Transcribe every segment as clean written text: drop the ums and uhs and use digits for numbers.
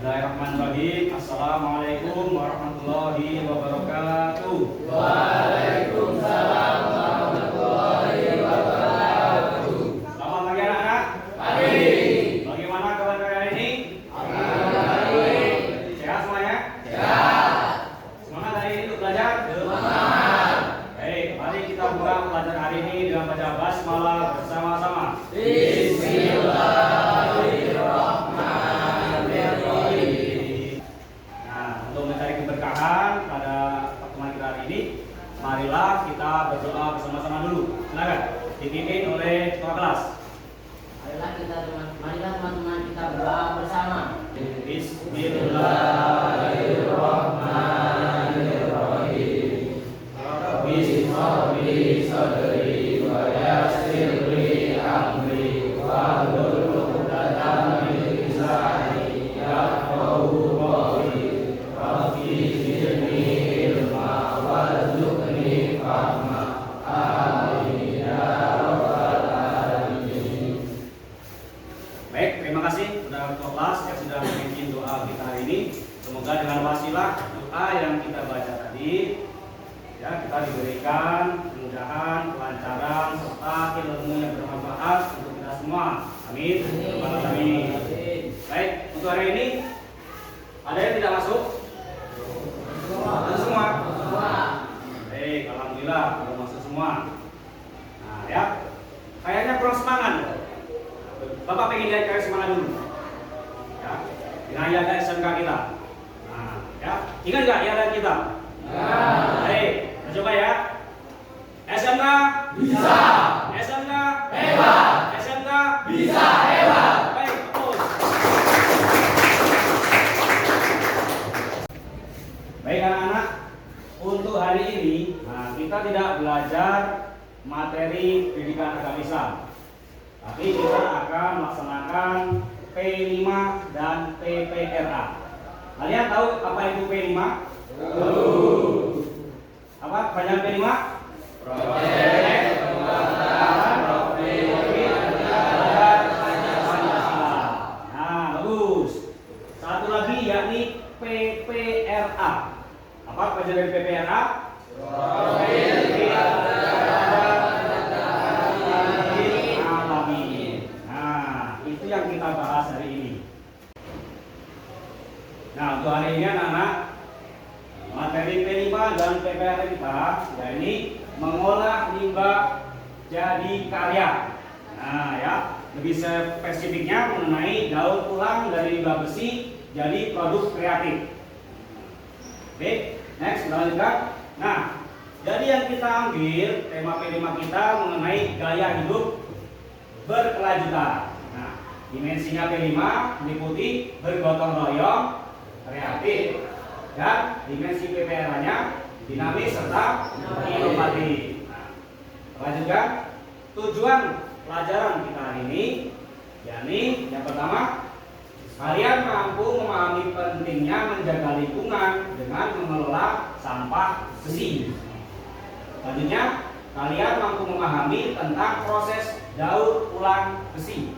Bismillahirrahmanirrahim. Assalamualaikum warahmatullahi wabarakatuh. Waalaikumsalam warahmatullahi wabarakatuh. Selamat pagi anak-anak. Pagi. Bagaimana kabar kalian hari ini? Baik. Sehat semuanya? Sehat. Semangat hari ini untuk belajar? Semangat. Baik, mari kita buka pelajaran hari ini dengan baca basmalah bersama-sama. Bismillahirrahmanirrahim. Nah, untuk mencari keberkahan pada pertemuan kita hari ini, marilah kita berdoa bersama-sama dulu. Silakan, dipimpin oleh ketua kelas. Marilah teman-teman kita berdoa bersama. Bismillahirrahmanirrahim. Bismillah sadri wa yassir li amri wahlul 'uqdatam min lisani yafqahu qawli. Rabbi zidni ilma warzuqni fahma. Amin ya rabbal alamin. Baik, terima kasih kepada ketua kelas yang sudah memimpin doa kita hari ini. Semoga dengan wasilah doa yang kita baca tadi, ya, kita diberikan kemudahan, kelancaran, serta ilmu yang bermanfaat untuk kita semua. Amin. Amin. Baik, untuk hari ini ada yang tidak masuk? Masuk semua. Baik, alhamdulillah kalau masuk semua. Nah, ya, kayaknya kurang semangat. Bapak pengen lihat kalian semangat dulu. Ya, dengan yaga SMK kita. Nah, ya, ingat nggak yaga kita? Baik, kita coba ya. SMK Bisa. SMK Hebat. SMK Bisa hebat. Baik, terus. Baik anak-anak, untuk hari ini, nah, kita tidak belajar materi pendidikan agama Islam, tapi kita akan melaksanakan P5 dan PPRA. Kalian tahu apa itu P5? Apa panjang P5? Proyek penguatan profil Pancasila. Nah, bagus. Satu lagi yakni PPRA. Apa panjang dari PPRA? profil Alamin. Nah, itu yang kita bahas hari ini. Nah, untuk hari ini anak-anak, materi P5 dan PPRA kita, ya ini mengolah limbah jadi karya. Nah, ya, lebih spesifiknya mengenai daur ulang dari limbah besi jadi produk kreatif. Oke, next kita lanjutkan. Nah, jadi yang kita ambil tema P5 kita mengenai gaya hidup berkelanjutan. Nah, dimensinya P5 meliputi bergotong royong, kreatif, dan dimensi PPRA-nya dinamis serta inovatif. Nah, lanjutkan. Tujuan pelajaran kita hari ini, yakni yang pertama, kalian mampu memahami pentingnya menjaga lingkungan dengan mengelola sampah besi. Selanjutnya, kalian mampu memahami tentang proses daur ulang besi.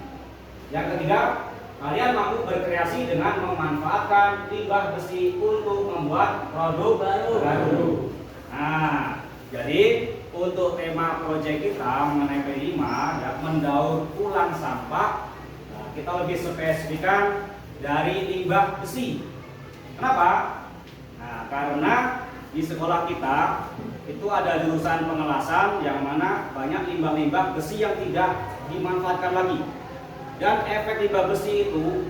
Yang ketiga, kalian mampu berkreasi dengan memanfaatkan limbah besi untuk membuat produk baru. Nah, jadi untuk tema proyek kita mengenai P5, ya, mendaur ulang sampah, nah, kita lebih spesifikkan dari limbah besi. Kenapa? Nah, karena di sekolah kita itu ada jurusan pengelasan yang mana banyak limbah-limbah besi yang tidak dimanfaatkan lagi. Dan efek limbah besi itu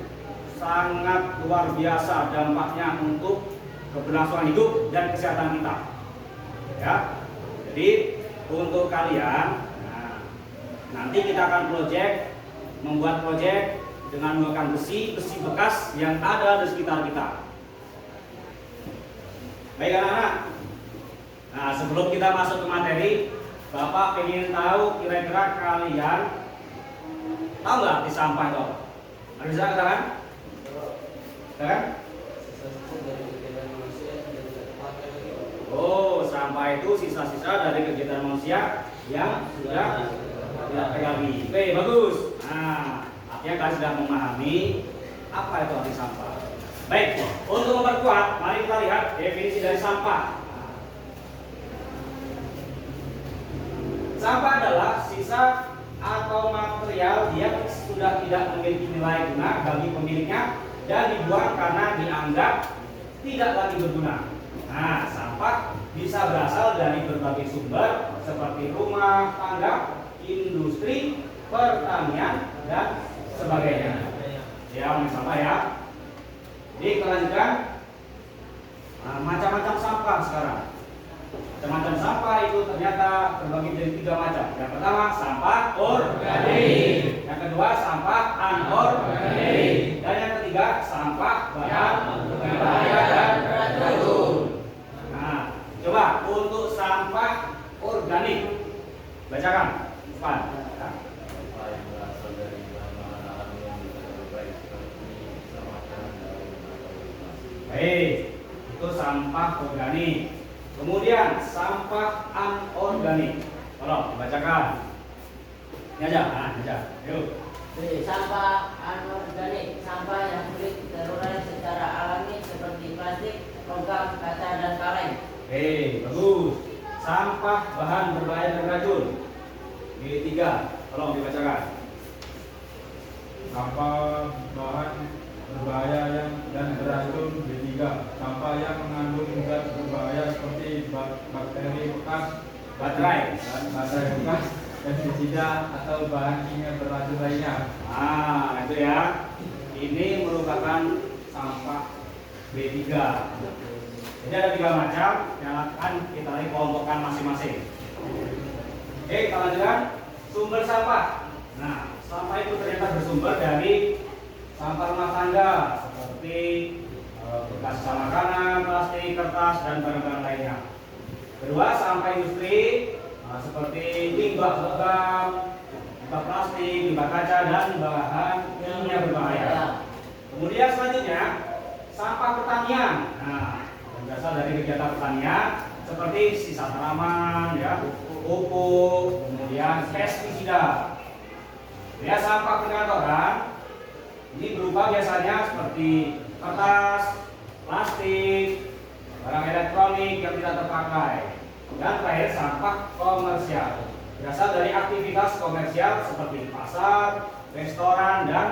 sangat luar biasa dampaknya untuk keberlangsungan hidup dan kesehatan kita. Ya, jadi untuk kalian, nah, nanti kita akan membuat proyek dengan menggunakan besi bekas yang ada di sekitar kita. Baik anak-anak. Nah, sebelum kita masuk ke materi, Bapak ingin tahu kira-kira kalian tahu nggak di sampah itu? Ada bisa katakan? Kan? Oh, sampah itu sisa-sisa dari kegiatan manusia yang sudah tidak tergali. Oke, bagus. Nah, artinya kalian sudah memahami apa itu arti sampah. Baik, untuk memperkuat, mari kita lihat definisi dari sampah. Sampah adalah sisa atau material yang sudah tidak memiliki nilai guna bagi pemiliknya dan dibuang karena dianggap tidak lagi berguna. Nah, sampah bisa berasal dari berbagai sumber seperti rumah tangga, industri, pertanian, dan sebagainya. Ya, sampah ya. Jadi kita lanjutkan. Macam-macam sampah sekarang. Macam-macam sampah itu ternyata terbagi menjadi 3 macam. Yang pertama sampah organik, yang kedua sampah anorganik, dan yang ketiga sampah bahan berbahaya dan beracun. Nah, coba untuk sampah organik, bacakan, Pan. Sampah yang berasal dari bahan-bahan alami yang bisa terbaik seperti kecamatan, daun, atau plastik. Baik, itu sampah organik. Kemudian sampah anorganik. Tolong dibacakan. Ini aja, ini aja. Yuk. Sampah anorganik, sampah yang sulit terurai secara alami seperti plastik, logam, kaca, dan kaleng. Bagus. Sampah bahan berbahaya dan beracun. Ini 3. Tolong dibacakan. Sampah bahan berbahaya dan beracun. B3. Sampah yang mengandung zat berbahaya seperti bakteri bekas, Baterai. dan baterai bekas, pestisida atau bahan kimia beracun lainnya. Nah, itu ya. Ini merupakan sampah B3. Jadi ada 3 macam yang akan kita lihat kelompokkan masing-masing. Oke, kita lanjutkan. Sumber sampah. Nah, sampah itu ternyata bersumber dari sampah rumah tangga seperti bekas sisa makanan, plastik, kertas, dan barang-barang lainnya. Kedua, sampah industri seperti limbah logam, limbah plastik, limbah kaca, dan bahan kimia berbahaya. Kemudian selanjutnya, sampah pertanian. Nah, yang berasal dari kegiatan pertanian seperti sisa tanaman, ya, pupuk, kemudian pestisida. Ya, sampah perkantoran ini berupa biasanya seperti kertas, plastik, barang elektronik yang tidak terpakai. Dan terakhir sampah komersial, berasal dari aktivitas komersial seperti pasar, restoran, dan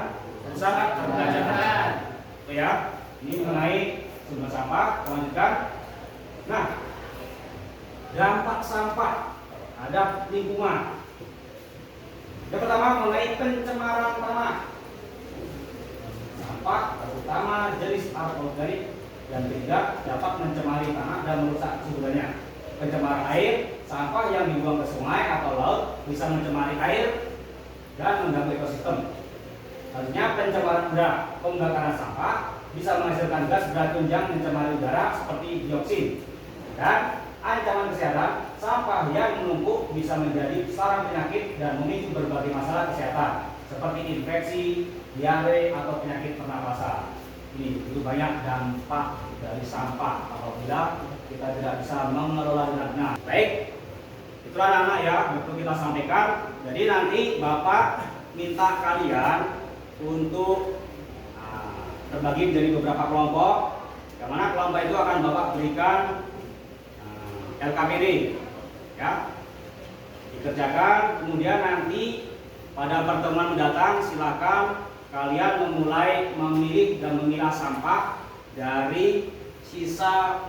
usaha perbelanjaan. Itu ya, ini mengenai sumber sampah. Lanjutkan. Nah, dampak sampah terhadap lingkungan. Yang pertama mengenai pencemaran tanah. Sampah terutama jenis anorganik yang tidak dapat mencemari tanah dan merusak kesuburannya. Pencemaran air, sampah yang dibuang ke sungai atau laut bisa mencemari air dan mengganggu ekosistem. Selanjutnya pencemaran udara, pembakaran sampah bisa menghasilkan gas beracun yang mencemari udara seperti dioksin. Dan ancaman kesehatan, sampah yang menumpuk bisa menjadi sarang penyakit dan memicu berbagai masalah kesehatan seperti infeksi, diare, atau penyakit pernapasan. Ini begitu banyak dampak dari sampah apabila kita tidak bisa mengelola dengan benar. Baik, itulah anak-anak ya yang perlu kita sampaikan. Jadi nanti Bapak minta kalian untuk terbagi menjadi beberapa kelompok, yang mana kelompok itu akan Bapak berikan LKPD, ya, dikerjakan. Kemudian nanti pada pertemuan mendatang silakan kalian memulai memilih dan memilah sampah dari sisa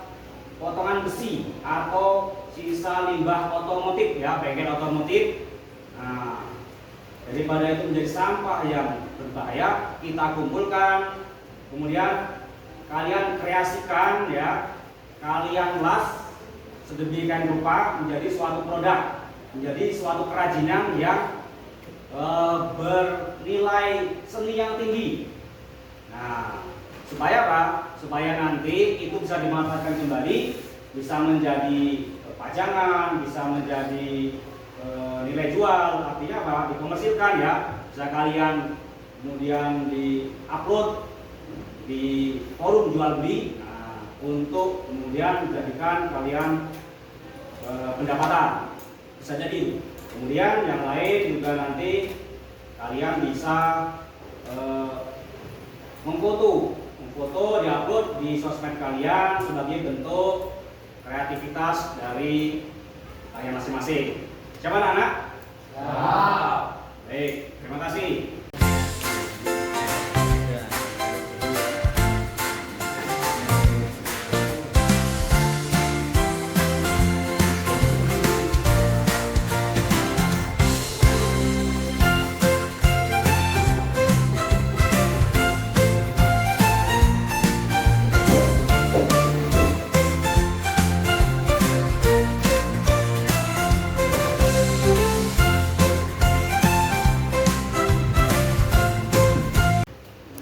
potongan besi atau sisa limbah otomotif, ya, bengkel otomotif. Nah, daripada itu menjadi sampah yang berbahaya, kita kumpulkan, kemudian kalian kreasikan, ya, kalian las sedemikian rupa menjadi suatu produk, menjadi suatu kerajinan yang bernilai seni yang tinggi. Nah, supaya apa? Supaya nanti itu bisa dimanfaatkan kembali, bisa menjadi pajangan, bisa menjadi nilai jual. Artinya apa? Dikomersilkan, ya. Bisa kalian kemudian di-upload di forum jual beli, untuk kemudian menjadikan kalian pendapatan. Bisa jadi. Kemudian yang lain juga nanti kalian bisa memfoto foto diupload di sosmed kalian sebagai bentuk kreativitas dari kalian masing-masing. Siapa anak-anak? Siap. Baik, terima kasih.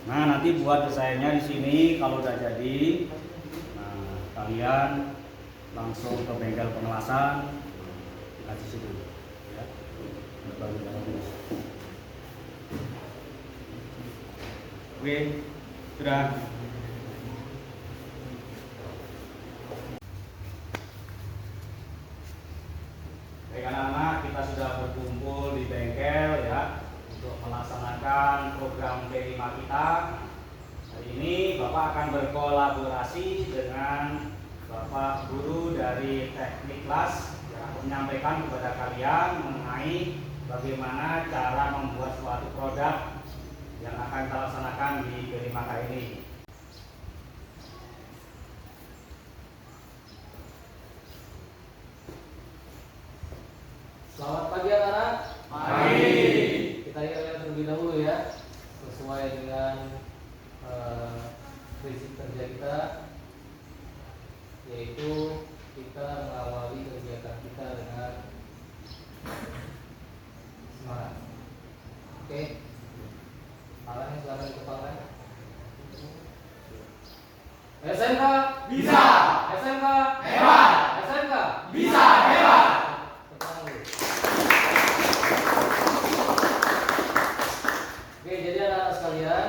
Nah, nanti buat desainnya di sini kalau udah jadi, nah, kalian langsung ke bengkel pengelasan, kasih situ, ya. Bagus. Oke, sudah. Baik anak-anak, kita sudah berkumpul di bengkel ya untuk melaksanakan program P5 kita. Hari ini Bapak akan berkolaborasi dengan Bapak Guru dari Teknik Kelas yang akan menyampaikan kepada kalian mengenai bagaimana cara membuat suatu produk yang akan kita laksanakan di P5K ini. Selamat pagi anak-anak. Pagi. Kita lihat terlebih dahulu ya, sesuai dengan prinsip kerja kita, yaitu kita mengawali kegiatan kita dengan semangat. Oke, alatnya silakan dikepalkan. SMK bisa, SMK hebat, SMK bisa hebat. Tepuk tangan dulu. Oke, jadi anak-anak sekalian,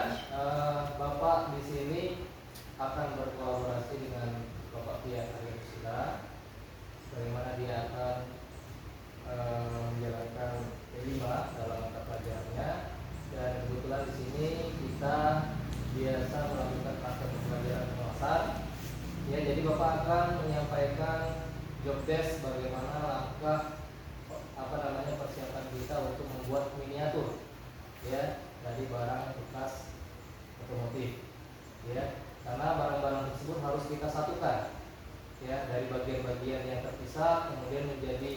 Bapak di sini akan berkolaborasi dengan Bapak Pia Arya, bagaimana dia akan menjalankan P5 dalam mata pelajarannya. Dan kebetulan di sini kita biasa melakukan praktek pembelajaran pengawasan. Ya, jadi Bapak akan menyampaikan job desk bagaimana langkah persiapan kita untuk membuat miniatur ya dari barang bekas otomotif ya, karena barang-barang tersebut harus kita satukan ya dari bagian-bagian yang terpisah kemudian menjadi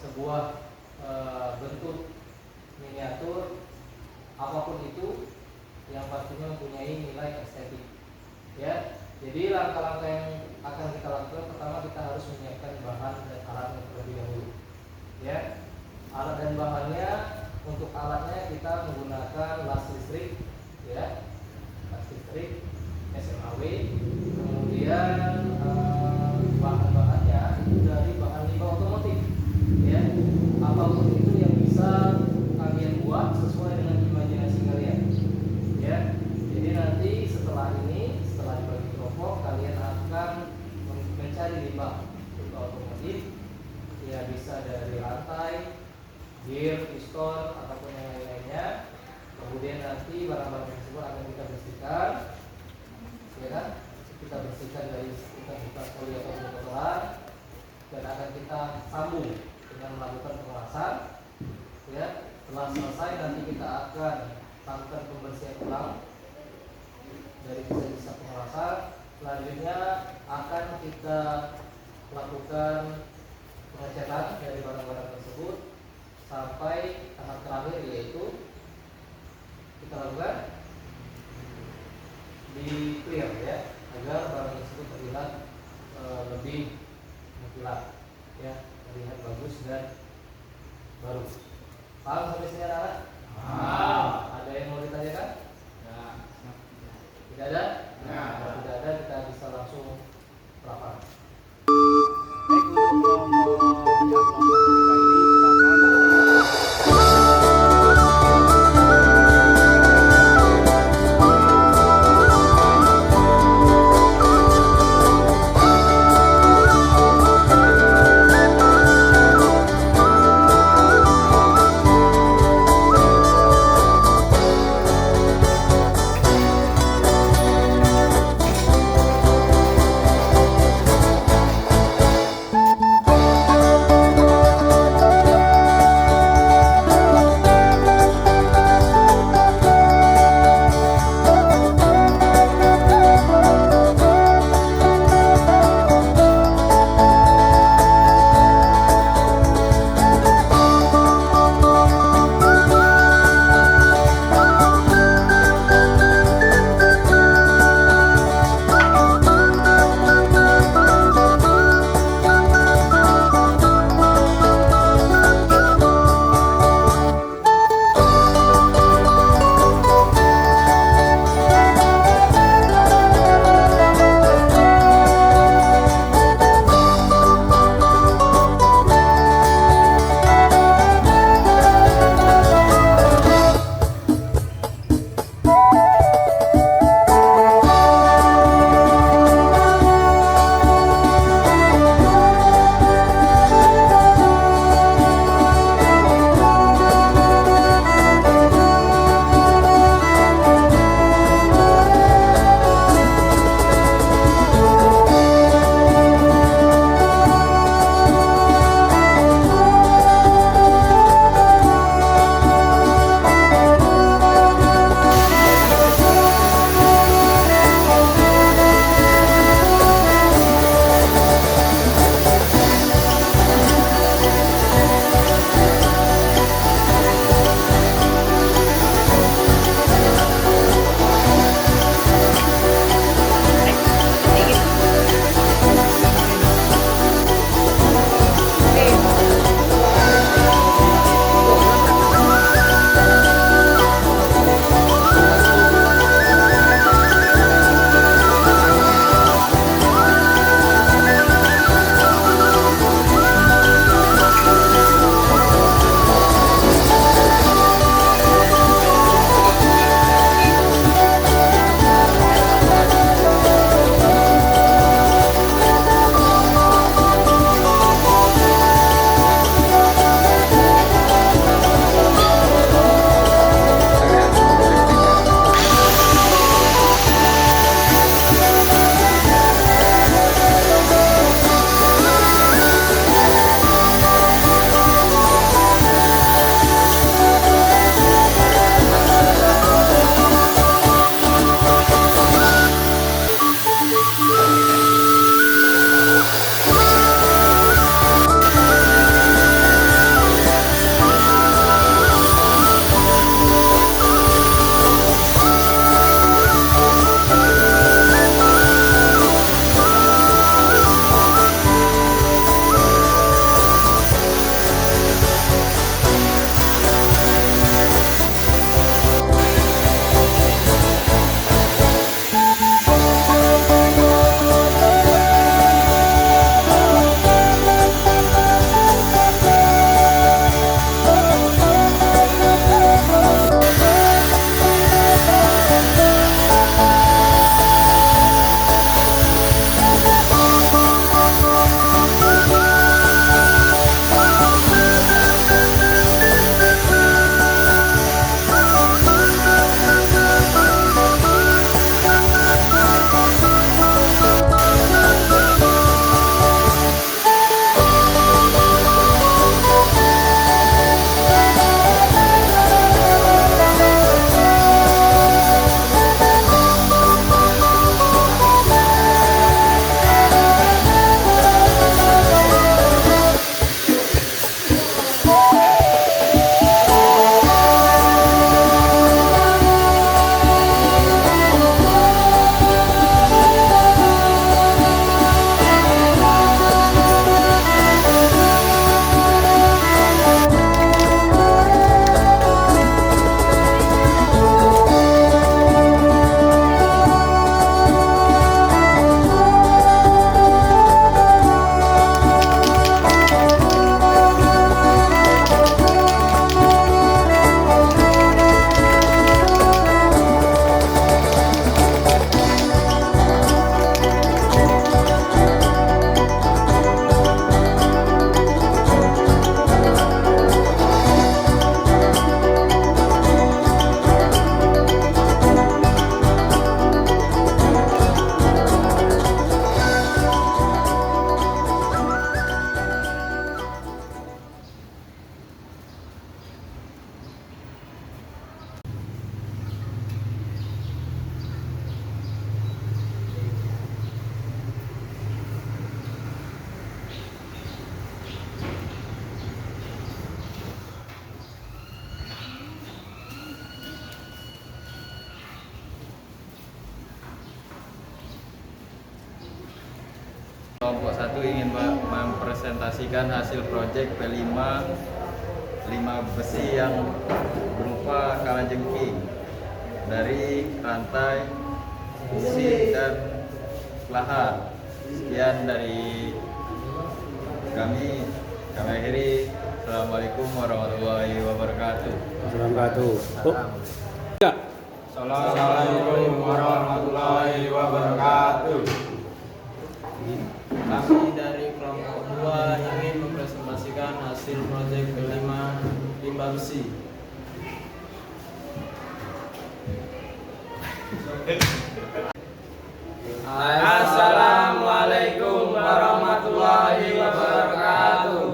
sebuah bentuk miniatur apapun itu yang pastinya mempunyai nilai estetik ya. Jadi langkah-langkah yang akan kita lakukan, pertama kita harus menyiapkan bahan dan alat yang terlebih dahulu ya. Alat dan bahannya, untuk alatnya kita menggunakan las listrik ya, las listrik SMAW. Kemudian bahan-bahannya itu dari bahan limbah otomotif ya, apapun itu yang bisa kalian buat sesuai dengan imajinasi kalian ya. Jadi nanti setelah dibagi kelompok, kalian akan mencari limbah otomotif ya, bisa dari rantai, gear, piston, ataupun yang lain-lainnya. Kemudian nanti barang-barang tersebut akan kita bersihkan ya kan, kita bersihkan dari bekas oli atau kotoran dan akan kita sambung dengan melakukan pengelasan ya. Setelah selesai nanti kita akan lakukan pembersihan ulang dari sisa-sisa pengelasan. Selanjutnya akan kita lakukan pengecekan dari barang-barang tersebut sampai tahap terakhir, yaitu kita lakukan di clear ya, agar barang tersebut terlihat lebih mengkilap ya, terlihat bagus dan baru. Paham sampai sini anak-anak? Ada yang mau ditanyakan? Tidak ada? Kalau tidak ada, kita bisa langsung ke lapangan. Baik, untuk kelompok ketika ini silakan. kelompok 1 ingin mempresentasikan hasil proyek P5 besi yang berupa kalajengking dari rantai besi dan lahan. Sekian dari kami akhiri. Assalamualaikum warahmatullahi wabarakatuh. Assalamualaikum warahmatullahi wabarakatuh. Kami dari kelompok 2 ingin mempresentasikan hasil proyek P5 limbah besi. Assalamualaikum warahmatullahi wabarakatuh.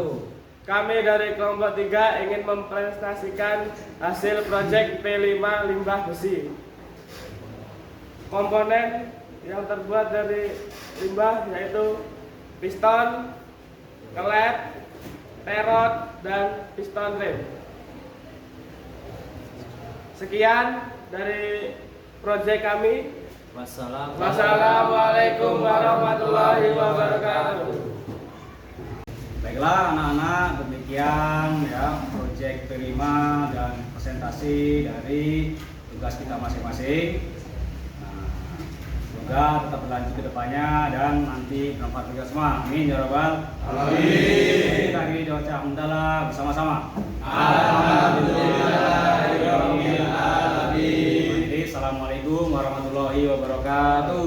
Kami dari kelompok 3 ingin mempresentasikan hasil proyek P5 limbah besi. Komponen yang terbuat dari limbah yaitu piston, kelet, perot, dan piston rem. Sekian dari proyek kami. Wassalamualaikum warahmatullahi wabarakatuh. Baiklah anak-anak, demikian ya proyek P5 dan presentasi dari tugas kita masing-masing. Nah, semoga tetap berlanjut ke depannya dan nanti bermanfaat bagi kita semua. Amin ya rabbal alamin. Kita akhiri doa hamdalah bersama-sama. Alhamdulillahirabbil alamin. Assalamualaikum warahmatullahi wabarakatuh.